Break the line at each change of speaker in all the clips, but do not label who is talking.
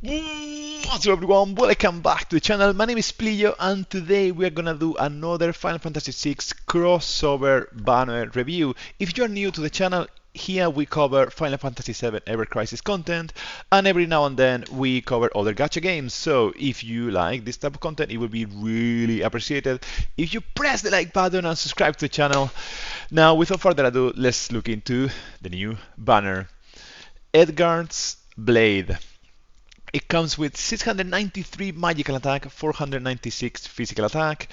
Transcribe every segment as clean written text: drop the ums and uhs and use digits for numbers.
What's up everyone, welcome back to the channel. My name is Plillo and today we are gonna do another Final Fantasy VI crossover banner review. If you're new to the channel, here we cover Final Fantasy VII Ever Crisis content, and every now and then we cover other gacha games. So if you like this type of content, it would be really appreciated if you press the like button and subscribe to the channel. Now without further ado, let's look into the new banner. Edgard's Blade. It comes with 693 magical attack, 496 physical attack,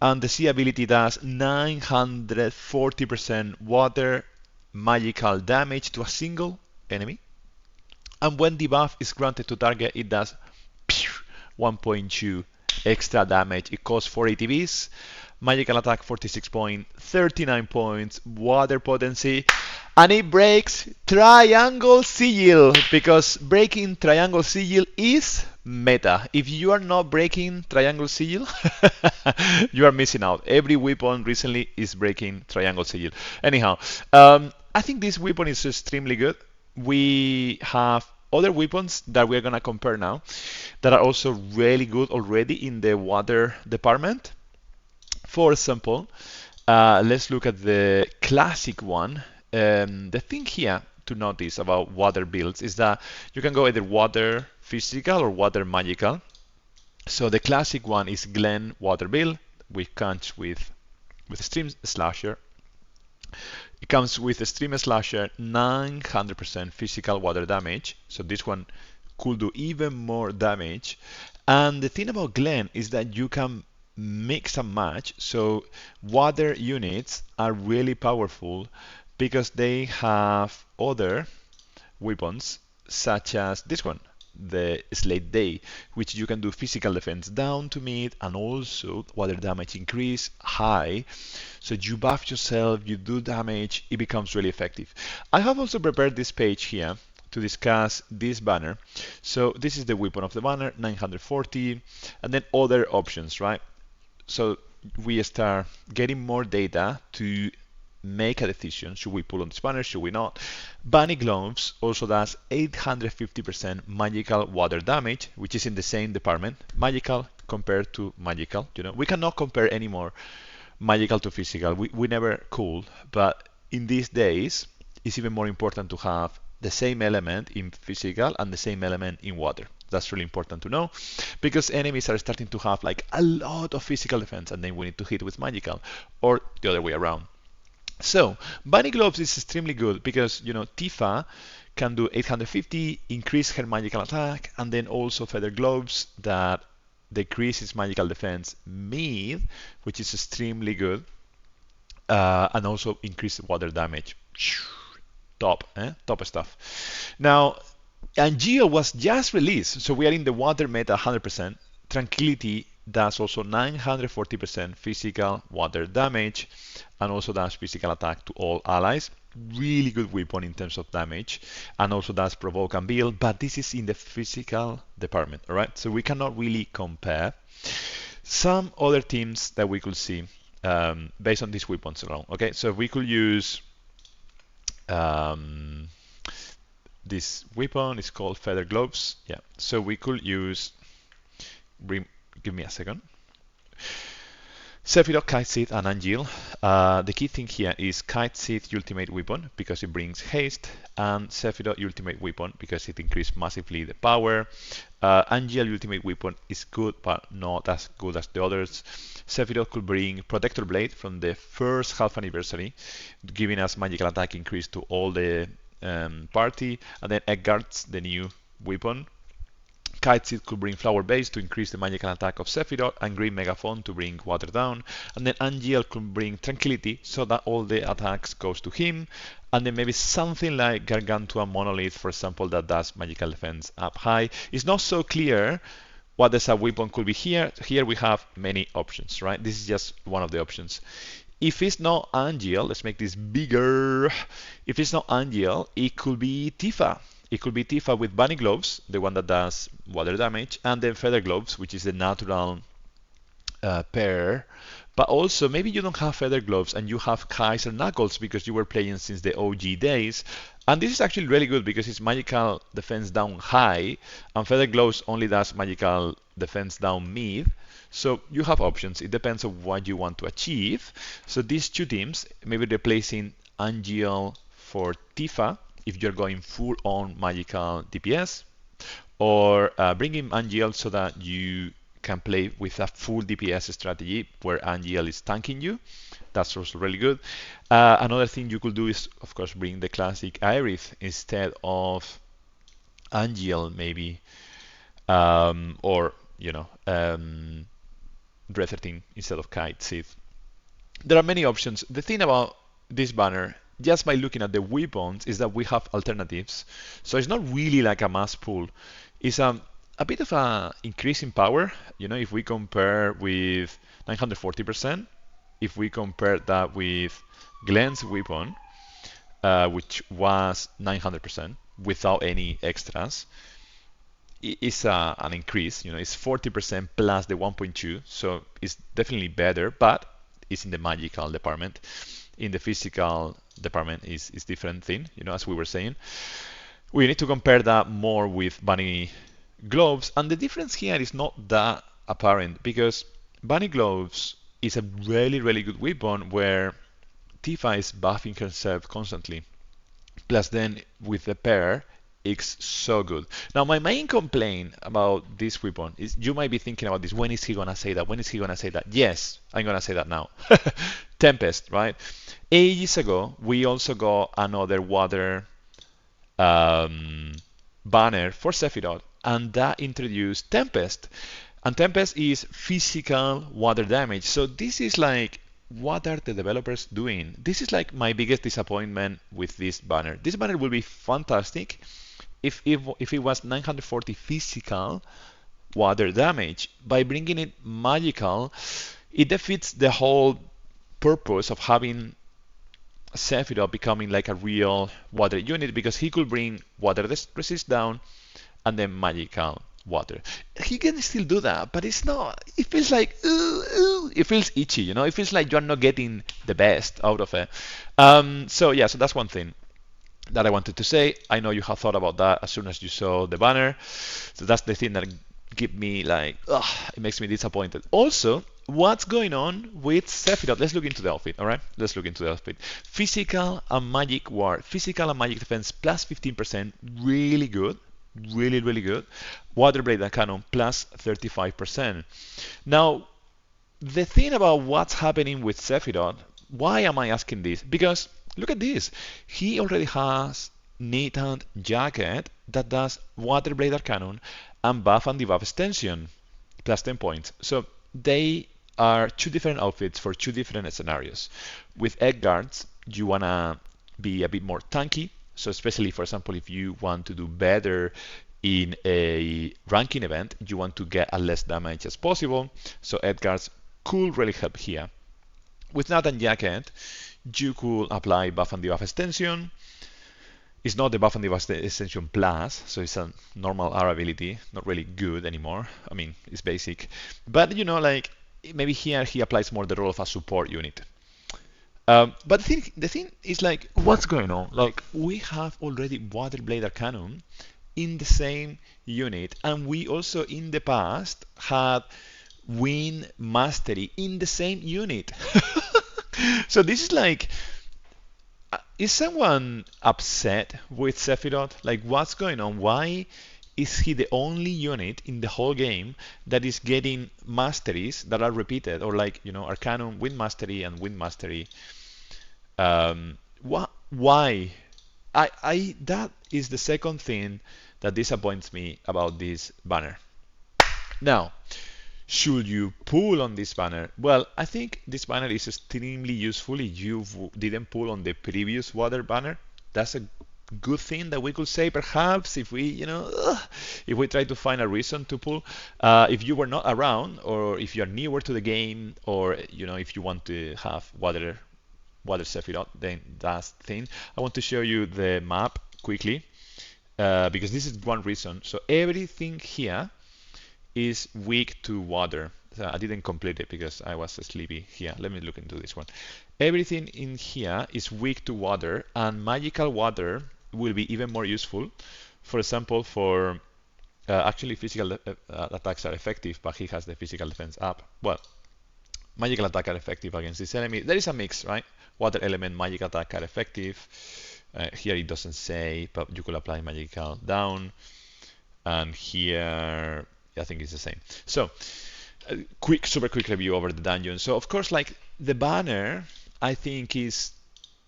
and the C ability does 940% water magical damage to a single enemy. And when debuff is granted to target, it does 1.2 extra damage. It costs 4 ATBs, magical attack 46 points, 39 points, water potency, and it breaks triangle sigil, because breaking triangle sigil is meta. If you are not breaking triangle sigil, you are missing out. Every weapon recently is breaking triangle sigil. Anyhow, I think this weapon is extremely good. We have other weapons that we're gonna compare now that are also really good already in the water department. For example, let's look at the classic one. The thing here to notice about water builds is that you can go either water physical or water magical. So the classic one is Glen water build, which comes with Stream Slasher. It comes with Stream Slasher 900% physical water damage. So this one could do even more damage. And the thing about Glen is that you can mix and match. So water units are really powerful because they have other weapons such as this one, the Slate Day, which you can do physical defense down to mid and also water damage increase high. So you buff yourself, you do damage, it becomes really effective. I have also prepared this page here to discuss this banner. So this is the weapon of the banner, 940, and then other options, right? So we start getting more data to make a decision. Should we pull on this banner? Should we not? Bunny Gloves also does 850% magical water damage, which is in the same department. Magical compared to magical. You know, we cannot compare anymore magical to physical. We never could, but in these days, it's even more important to have the same element in physical and the same element in water. That's really important to know because enemies are starting to have like a lot of physical defense and then we need to hit with magical or the other way around. So Bunny Gloves is extremely good because Tifa can do 850, increase her magical attack, and then also Feather Gloves that decrease its magical defense mid, which is extremely good, and also increase water damage. Top, top stuff. Now, Angel was just released, so we are in the water meta 100%. Tranquility does also 940% physical water damage and also does physical attack to all allies. Really good weapon in terms of damage, and also does provoke and build, but this is in the physical department, alright? So we cannot really compare. Some other teams that we could see based on these weapons alone, okay? So we could use this weapon is called Feather Gloves. Yeah, so we could use, give me a second. Sephiroth, Kite Seed, and Angel. The key thing here is Kite Seed Ultimate Weapon because it brings haste, and Sephiroth Ultimate Weapon because it increases massively the power. Angel Ultimate Weapon is good, but not as good as the others. Sephiroth could bring Protector Blade from the first half anniversary, giving us magical attack increase to all the party, and then Edgard's the new weapon. Kite Seed could bring Flower Base to increase the magical attack of Sephiroth, and Green Megaphone to bring water down, and then Angel could bring Tranquility so that all the attacks goes to him, and then maybe something like Gargantua Monolith, for example, that does magical defense up high. It's not so clear what the sub weapon could be here. Here we have many options, right? This is just one of the options. If it's not Angel, let's make this bigger. If it's not Angel, it could be Tifa. It could be Tifa with Bunny Gloves, the one that does water damage, and then Feather Gloves, which is the natural pair but also maybe you don't have feather gloves and you have Kaiser Knuckles because you were playing since the OG days. And this is actually really good because it's magical defense down high, and feather gloves only does magical defense down mid. So you have options. It depends on what you want to achieve. So these two teams, maybe replacing Angel for Tifa if you're going full on magical DPS, or bringing Angel so that you can play with a full DPS strategy where Angel is tanking you. That's also really good. Another thing you could do is, of course, bring the classic Aerith instead of Angel, maybe, or Red 13 instead of Kite Sith. There are many options. The thing about this banner, just by looking at the weapons, is that we have alternatives. So it's not really like a mass pull. It's a bit of an increase in power. If we compare with 940%, if we compare that with Glenn's weapon, which was 900% without any extras, it's an increase. It's 40% plus the 1.2, so it's definitely better, but it's in the magical department. In the physical department is different thing, as we were saying. We need to compare that more with Bunny Gloves, and the difference here is not that apparent because Bunny Gloves is a really, really good weapon where Tifa is buffing herself constantly. Plus then with the pair, it's so good. Now my main complaint about this weapon is you might be thinking about this. When is he gonna say that? When is he gonna say that? Yes, I'm gonna say that now. Tempest, right? Ages ago, we also got another water banner for Sephiroth, and that introduced Tempest. And Tempest is physical water damage. So this is like, what are the developers doing? This is like my biggest disappointment with this banner. This banner will be fantastic if it was 940 physical water damage. By bringing it magical, it defeats the whole purpose of having Sephiroth becoming like a real water unit, because he could bring water resist down and then magical water. He can still do that, but it's not. It feels like it feels itchy, It feels like you're not getting the best out of it. So that's one thing that I wanted to say. I know you have thought about that as soon as you saw the banner. So that's the thing that give me like, it makes me disappointed. Also, what's going on with Sephiroth? Let's look into the outfit, all right? Let's look into the outfit. Physical and magic ward. Physical and magic defense plus 15%. Really good. Really, really good. Water blade and cannon plus 35%. Now, the thing about what's happening with Sephiroth, why am I asking this? Because look at this. He already has knit-hand jacket that does water blade cannon and buff and debuff extension plus 10 points. So they are two different outfits for two different scenarios. With Edgar's, you wanna be a bit more tanky. So especially, for example, if you want to do better in a ranking event, you want to get as less damage as possible. So Edgar's could really help here. With Nathan Jacket, you could apply buff and debuff extension. It's not the buff and debuff extension plus, so it's a normal R ability, not really good anymore. I mean, it's basic. But like maybe here he applies more the role of a support unit. But the thing is like, what's going on? Like, we have already Water Blader Cannon in the same unit, and we also in the past had Wind Mastery in the same unit. So this is like, is someone upset with Sephiroth? Like, what's going on? Why is he the only unit in the whole game that is getting masteries that are repeated, or like, Arcanum, Wind Mastery, and Wind Mastery? Why? That is the second thing that disappoints me about this banner. Now, should you pull on this banner? Well, I think this banner is extremely useful if you didn't pull on the previous water banner. That's a good thing that we could say, perhaps, if we, if we try to find a reason to pull. If you were not around, or if you're newer to the game, or if you want to have water Sephiroth, then that's the thing. I want to show you the map quickly, because this is one reason. So everything here is weak to water. So I didn't complete it because I was sleepy here. Let me look into this one. Everything in here is weak to water, and magical water will be even more useful. For example, for actually physical attacks are effective, but he has the physical defense up. Well, magical attack are effective against this enemy. There is a mix, right? Water element, magic attack are effective. Here it doesn't say, but you could apply magical down. And here, I think it's the same. So, super quick review over the dungeon. So, of course, like the banner, I think is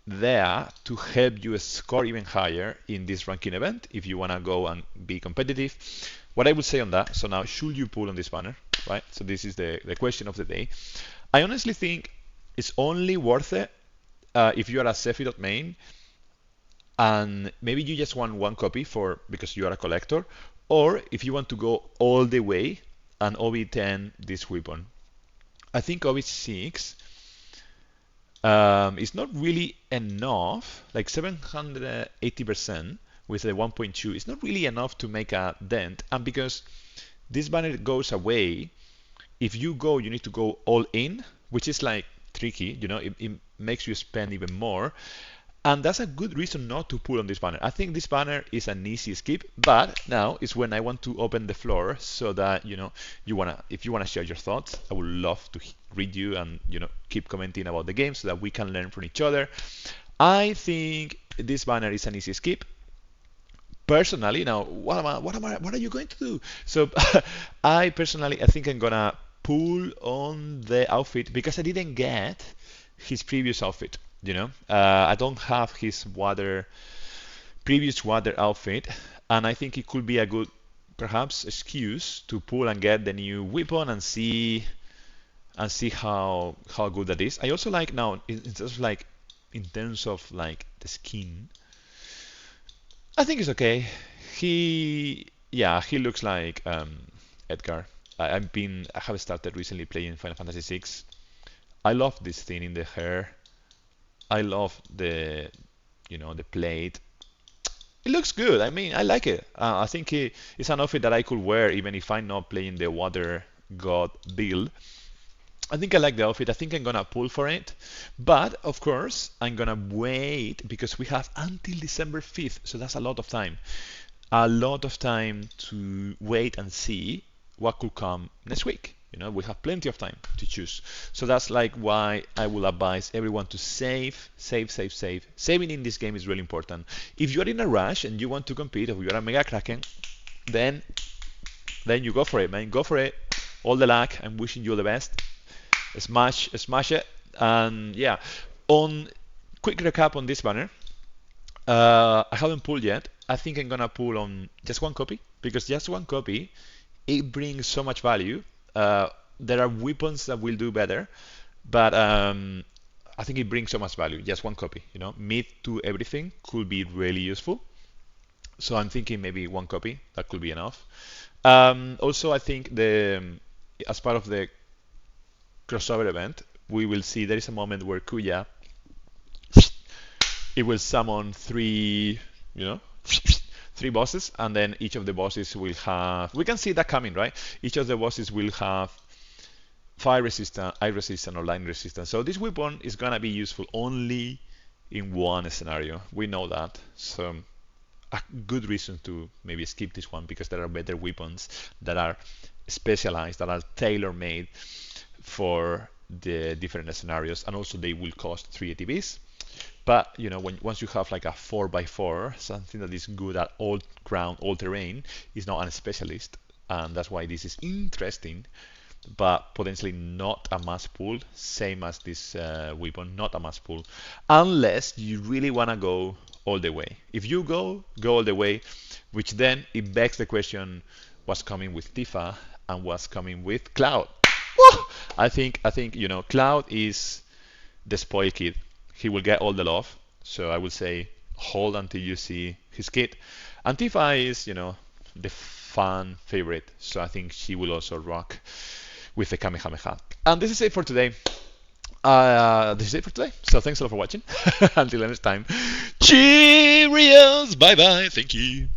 there to help you score even higher in this ranking event if you want to go and be competitive. What I would say on that, so now, should you pull on this banner, right? So this is the question of the day. I honestly think it's only worth it if you are a Sephiroth main and maybe you just want one copy for because you are a collector, or if you want to go all the way and OB10 this weapon. I think OB6 is not really enough, like 780% with the 1.2 is not really enough to make a dent, and because this banner goes away, if you go, you need to go all in, which is like tricky, you know, it makes you spend even more. And that's a good reason not to pull on this banner. I think this banner is an easy skip, but now is when I want to open the floor so that, you know, if you wanna share your thoughts, I would love to read you and, you know, keep commenting about the game so that we can learn from each other. I think this banner is an easy skip. Personally, now what are you going to do? So I think I'm gonna pull on the outfit because I didn't get his previous outfit. You know, I don't have his previous water outfit, and I think it could be a good, perhaps, excuse to pull and get the new weapon and see how good that is. I also like now, in terms of like the skin, I think it's okay. He looks like Edgar. I have started recently playing Final Fantasy VI. I love this thing in the hair. I love the plate. It looks good. I mean, I like it. I think it's an outfit that I could wear even if I'm not playing the Water God build. I think I like the outfit. I think I'm gonna pull for it. But of course, I'm gonna wait because we have until December 5th, so that's a lot of time. A lot of time to wait and see what could come next week. You know, we have plenty of time to choose. So that's like why I will advise everyone to save. Saving in this game is really important. If you're in a rush and you want to compete, or you're a Mega Kraken, then you go for it, man. Go for it. All the luck. I'm wishing you all the best. Smash it. And yeah, on quick recap on this banner. I haven't pulled yet. I think I'm gonna pull on just one copy because just one copy, it brings so much value. There are weapons that will do better, but I think it brings so much value. Just one copy, you know, mid to everything could be really useful. So I'm thinking maybe one copy that could be enough. Also, I think as part of the crossover event, we will see there is a moment where Kuya it will summon three bosses, and then each of the bosses will have. We can see that coming, right? Each of the bosses will have fire resistant, ice resistant, or lightning resistant. So this weapon is gonna be useful only in one scenario. We know that. So a good reason to maybe skip this one because there are better weapons that are specialized, that are tailor-made for the different scenarios, and also they will cost 3 ATBs. But you know, once you have like a 4x4, something that is good at all ground, all terrain, is not a specialist, and that's why this is interesting, but potentially not a must pull. Same as this weapon, not a must pull, unless you really wanna go all the way. If you go all the way, which then it begs the question: what's coming with Tifa and what's coming with Cloud? Woo! I think you know, Cloud is the spoil kid. He will get all the love. So I would say hold until you see his kit. And Tifa is, you know, the fan favorite. So I think she will also rock with the Kamehameha. And this is it for today. So thanks a lot for watching. Until next time. Cheerios. Bye bye. Thank you.